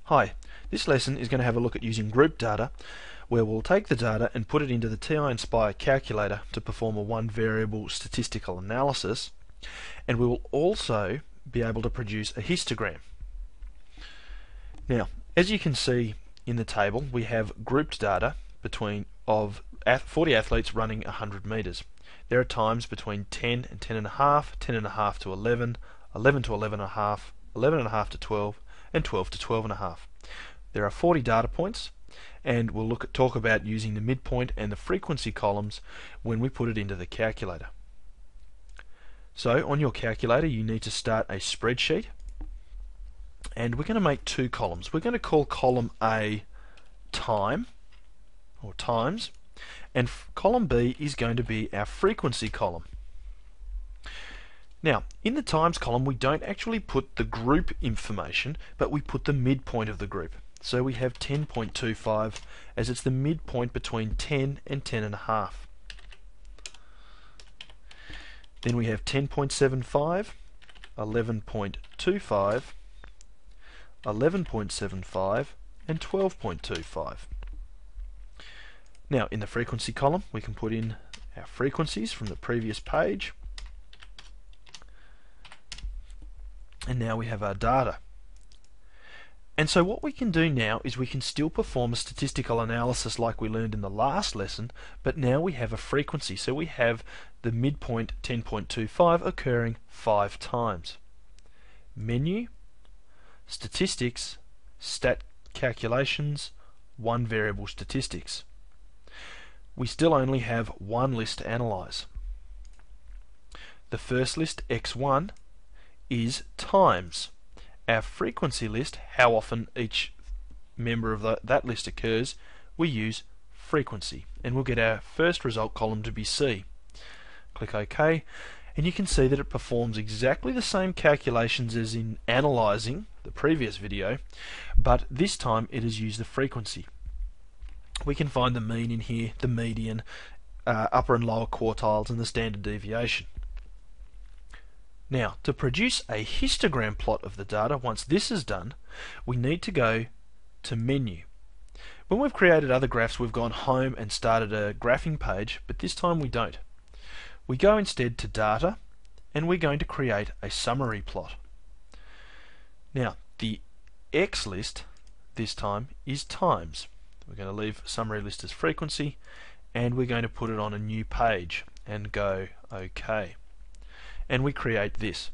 Hi, this lesson is going to have a look at using group data, where we'll take the data and put it into the TI-Nspire calculator to perform a one variable statistical analysis, and we will also be able to produce a histogram. Now, as you can see in the table, we have grouped data of 40 athletes running 100 meters. There are times between 10 and 10.5, 10.5 to 11, 11 to 11.5, 11.5 to 12, and 12 to 12.5. There are 40 data points, and we'll talk about using the midpoint and the frequency columns when we put it into the calculator. So on your calculator you need to start a spreadsheet, and we're going to make two columns. We're going to call column A time, or times, and column B is going to be our frequency column. Now, in the times column we don't actually put the group information, but we put the midpoint of the group. So we have 10.25 as it's the midpoint between 10 and 10.5. Then we have 10.75, 11.25, 11.75, and 12.25. Now, in the frequency column we can put in our frequencies from the previous page. And now we have our data. And so what we can do now is we can still perform a statistical analysis like we learned in the last lesson, but now we have a frequency. So we have the midpoint 10.25 occurring 5 times. Menu, statistics, stat calculations, one variable statistics. We still only have one list to analyze. The first list, x1, is times. Our frequency list, how often each member of that list occurs, we use frequency, and we'll get our first result column to be C. Click OK, and you can see that it performs exactly the same calculations as in analyzing the previous video, but this time it has used the frequency. We can find the mean in here, the median, upper and lower quartiles, and the standard deviation. Now, to produce a histogram plot of the data, once this is done, we need to go to Menu. When we've created other graphs, we've gone home and started a graphing page, but this time we don't. We go instead to Data, and we're going to create a summary plot. Now, the X list this time is times. We're going to leave summary list as frequency, and we're going to put it on a new page and go OK. And we create this.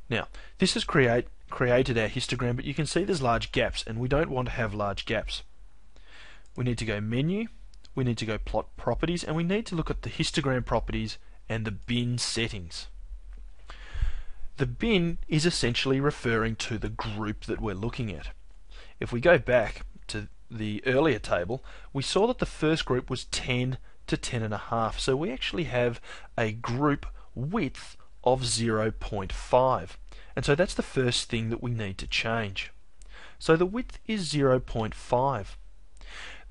Now, this has created our histogram, but you can see there's large gaps, and we don't want to have large gaps. We need to go Menu, we need to go Plot Properties, and we need to look at the histogram properties and the bin settings. The bin is essentially referring to the group that we're looking at. If we go back to the earlier table, we saw that the first group was 10 to 10.5, so we actually have a group width of 0.5, and so that's the first thing that we need to change. So the width is 0.5.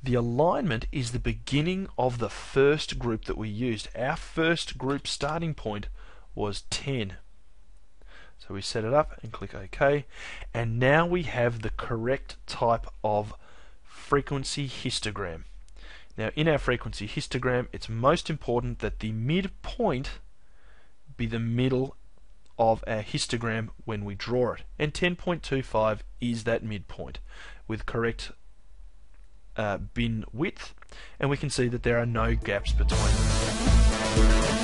The alignment is the beginning of the first group that we used. Our first group starting point was 10. So we set it up and click OK, and now we have the correct type of frequency histogram. Now, in our frequency histogram, it's most important that the midpoint be the middle of our histogram when we draw it, and 10.25 is that midpoint with correct bin width, and we can see that there are no gaps between them.